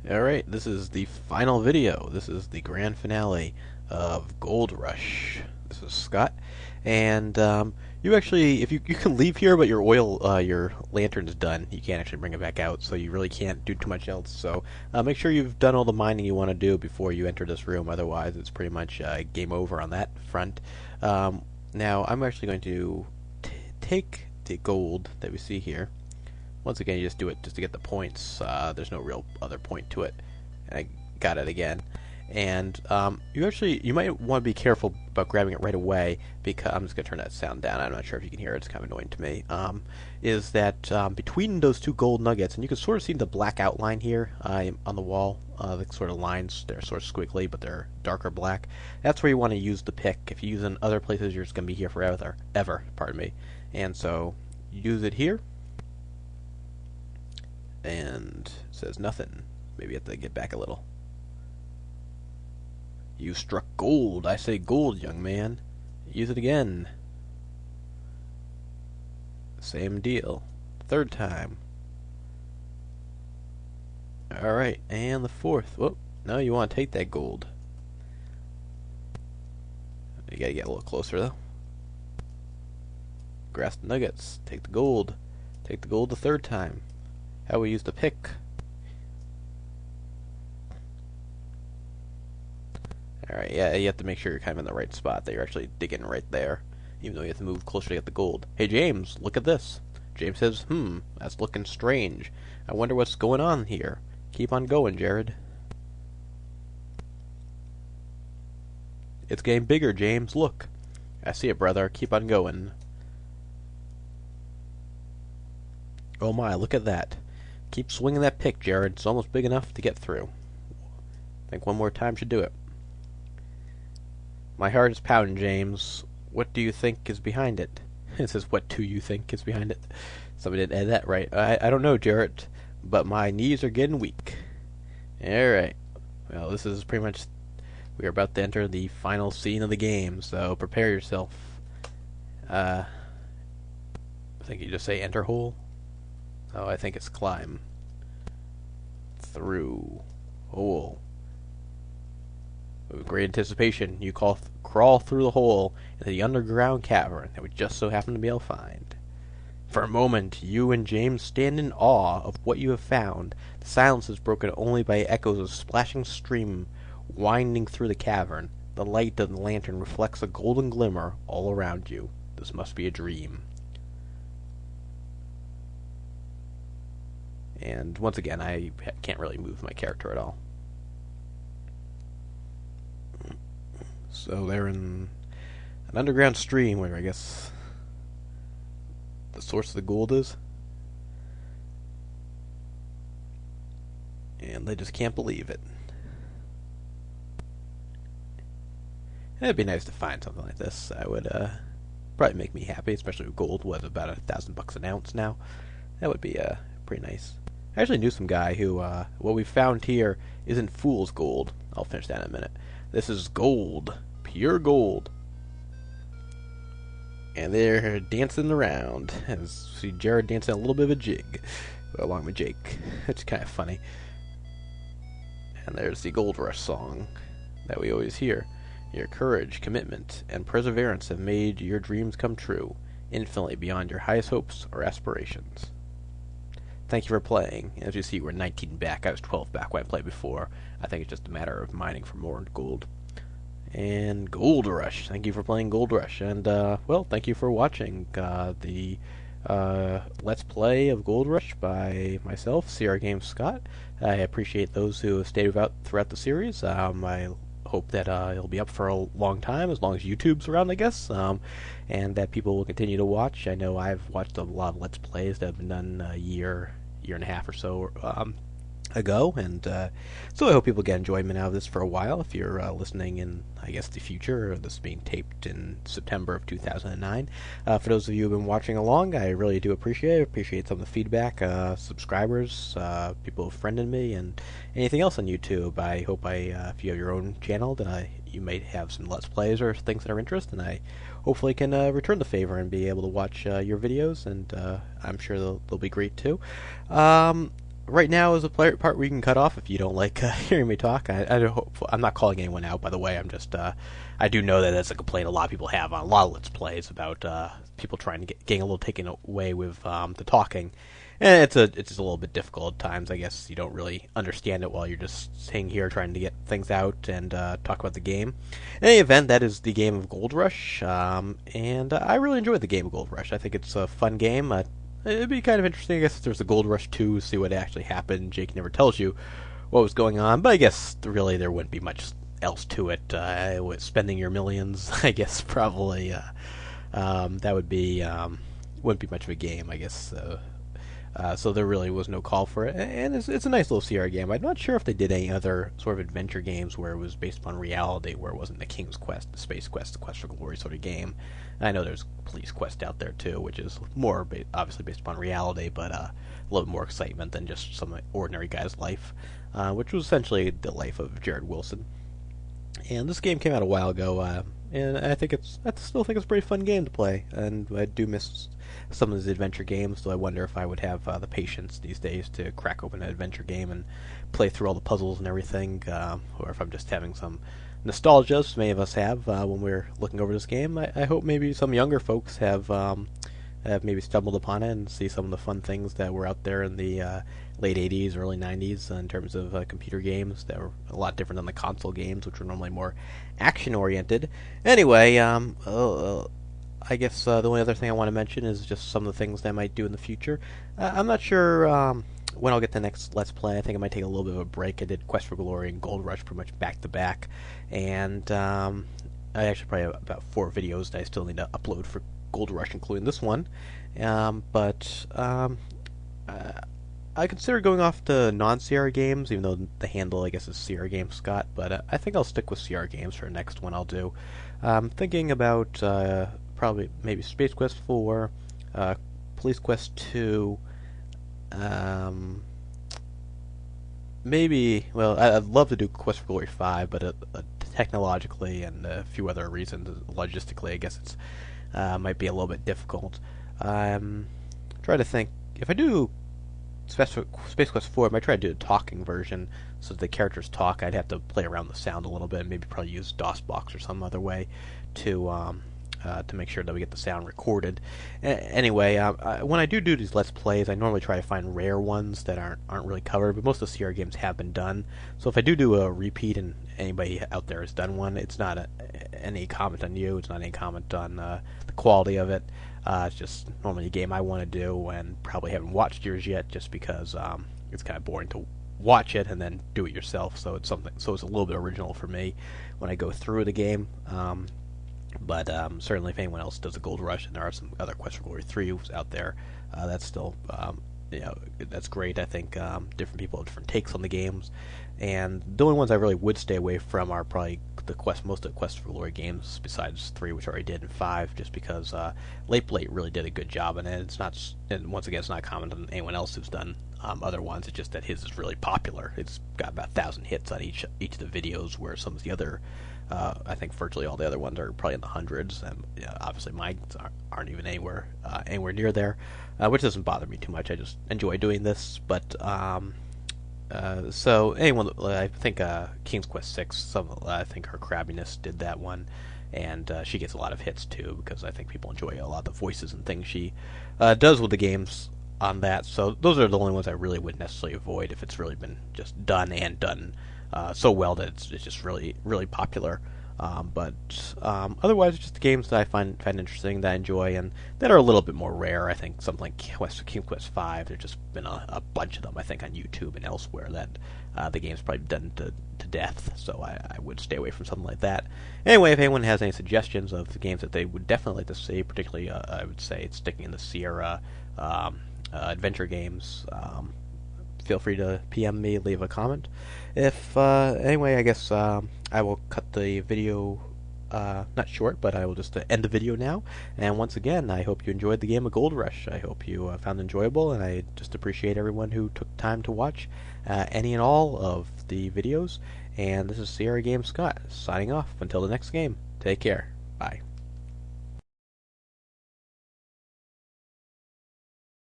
Alright, this is the final video. This is the grand finale of Gold Rush. This is Scott, and you actually, if you can leave here, but your lantern's done. You can't actually bring it back out, so you really can't do too much else. So make sure you've done all the mining you want to do before you enter this room. Otherwise, it's pretty much game over on that front. Now, I'm actually going to take the gold that we see here. Once again, you just do it just to get the points. There's no real other point to it. And I got it again. And you might want to be careful about grabbing it right away, because I'm just going to turn that sound down. I'm not sure if you can hear it. It's kind of annoying to me. Is that between those two gold nuggets, and you can sort of see the black outline here on the wall, the sort of lines, they're sort of squiggly, but they're darker black. That's where you want to use the pick. If you use it in other places, you're just going to be here forever. Pardon me. And so, use it here. And it says nothing. Maybe you have to get back a little. You struck gold. I say gold, young man. Use it again. Same deal. Third time. Alright, and the fourth. Whoop. No, you want to take that gold. You gotta get a little closer, though. Grasp the nuggets. Take the gold. Take the gold the third time. How we use the pick. Alright, yeah, you have to make sure you're kind of in the right spot, that you're actually digging right there, even though you have to move closer to get the gold. Hey James, look at this. James says, that's looking strange. I wonder what's going on here. Keep on going, Jared. It's getting bigger, James, look. I see it, brother. Keep on going. Oh my, look at that. Keep swinging that pick, Jared. It's almost big enough to get through. I think one more time should do it. My heart is pounding, James. What do you think is behind it? It says, what do you think is behind it? Somebody didn't add that right. I don't know, Jared, but my knees are getting weak. Alright. Well, this is pretty much... We are about to enter the final scene of the game, so prepare yourself. I think you just say enter hole. Oh, I think it's climb. Through. Hole. With great anticipation, you crawl through the hole into the underground cavern that we just so happen to be able to find. For a moment, you and James stand in awe of what you have found. The silence is broken only by echoes of splashing stream winding through the cavern. The light of the lantern reflects a golden glimmer all around you. This must be a dream. And once again, I can't really move my character at all. So they're in an underground stream where I guess the source of the gold is. And they just can't believe it. It'd be nice to find something like this. I would probably make me happy, especially with gold was about $1,000 an ounce now. That would be pretty nice. I actually knew some guy who, what we found here isn't fool's gold. I'll finish that in a minute. This is gold. Pure gold. And they're dancing around. And see Jared dancing a little bit of a jig along with Jake. It's kind of funny. And there's the Gold Rush song that we always hear. Your courage, commitment, and perseverance have made your dreams come true, infinitely beyond your highest hopes or aspirations. Thank you for playing. As you see, we're 19 back. I was 12 back when I played before. I think it's just a matter of mining for more gold. And Gold Rush. Thank you for playing Gold Rush. And, well, thank you for watching the Let's Play of Gold Rush by myself, CR Games Scott. I appreciate those who have stayed throughout the series. I hope that it'll be up for a long time, as long as YouTube's around, I guess, and that people will continue to watch. I know I've watched a lot of Let's Plays that have been done a year and a half or so ago, and so I hope people get enjoyment out of this for a while. If you're listening in, I guess, the future, or this is being taped in September of 2009. For those of you who have been watching along, I really do appreciate it. I appreciate some of the feedback, subscribers, people who have friended me, and anything else on YouTube. I hope if you have your own channel, then you might have some Let's Plays or things that are interesting, and I hopefully can return the favor and be able to watch your videos, and I'm sure they'll be great too. right now is the part where you can cut off if you don't like hearing me talk. I'm not calling anyone out, by the way. I'm just I do know that that's a complaint a lot of people have on a lot of Let's Plays about people trying to getting a little taken away with the talking. And it's just a little bit difficult at times. I guess you don't really understand it while you're just sitting here trying to get things out and talk about the game. In any event, that is the game of Gold Rush, and I really enjoyed the game of Gold Rush. I think it's a fun game. It'd be kind of interesting, I guess, if there's a Gold Rush 2, see what actually happened. Jake never tells you what was going on, but I guess really there wouldn't be much else to it. With spending your millions, I guess probably that would be wouldn't be much of a game, I guess. So there really was no call for it, and it's a nice little CR game. I'm not sure if they did any other sort of adventure games where it was based upon reality, where it wasn't the King's Quest, the Space Quest, the Quest for Glory sort of game. I know there's Police Quest out there too, which is more obviously based upon reality, but a little bit more excitement than just some ordinary guy's life, which was essentially the life of Jared Wilson. And this game came out a while ago, and I still think it's a pretty fun game to play, and I do miss some of these adventure games, so I wonder if I would have the patience these days to crack open an adventure game and play through all the puzzles and everything, or if I'm just having some nostalgia, as many of us have when we're looking over this game. I hope maybe some younger folks have maybe stumbled upon it and see some of the fun things that were out there in the late 80s, early 90s in terms of computer games that were a lot different than the console games, which were normally more action-oriented. Anyway, I guess the only other thing I want to mention is just some of the things that I might do in the future. I'm not sure when I'll get the next Let's Play. I think I might take a little bit of a break. I did Quest for Glory and Gold Rush pretty much back-to-back, and I actually probably have about 4 videos that I still need to upload for Gold Rush, including this one. I consider going off to non-CR games, even though the handle, I guess, is CR Games Scott, but I think I'll stick with CR games for the next one I'll do. I'm thinking about probably maybe Space Quest 4, Police Quest 2, maybe, well, I'd love to do Quest for Glory 5, but technologically and a few other reasons, logistically, I guess it's might be a little bit difficult. Try to think, if I do Space Quest 4, I might try to do a talking version, so that the characters talk. I'd have to play around the sound a little bit, and maybe probably use DOSBox or some other way to make sure that we get the sound recorded. Anyway, when I do these Let's Plays, I normally try to find rare ones that aren't really covered, but most of the CR games have been done. So if I do a repeat and anybody out there has done one, it's not any comment on you, it's not any comment on the quality of it. It's just normally a game I want to do and probably haven't watched yours yet, just because it's kind of boring to watch it and then do it yourself. So it's a little bit original for me when I go through the game. But certainly, if anyone else does a Gold Rush, and there are some other Quest for Glory 3s out there, that's still that's great. I think different people have different takes on the games, and the only ones I really would stay away from are probably most of the Quest for Glory games, besides 3, which I already did, and 5, just because Late Blade really did a good job in it. It's not, and once again, it's not common on anyone else who's done other ones. It's just that his is really popular. It's got about 1,000 hits on each of the videos, where some of the other, I think virtually all the other ones are probably in the hundreds, and obviously mine aren't even anywhere near there, which doesn't bother me too much. I just enjoy doing this, but so anyone, I think King's Quest 6, I think her crabbiness did that one, and she gets a lot of hits too, because I think people enjoy a lot of the voices and things she does with the games on that. So those are the only ones I really would necessarily avoid if it's really been just done so well that it's just really, really popular. But otherwise, it's just the games that I find interesting, that I enjoy, and that are a little bit more rare. I think something like King's Quest 5, there's just been a bunch of them, I think, on YouTube and elsewhere, that the game's probably done to death, so I would stay away from something like that. Anyway, if anyone has any suggestions of the games that they would definitely like to see, particularly, I would say it's sticking in the Sierra adventure games, feel free to PM me, leave a comment. Anyway, I guess I will cut the video, not short, but I will just end the video now. And once again, I hope you enjoyed the game of Gold Rush. I hope you found it enjoyable, and I just appreciate everyone who took time to watch any and all of the videos. And this is Sierra Games Scott, signing off until the next game. Take care. Bye.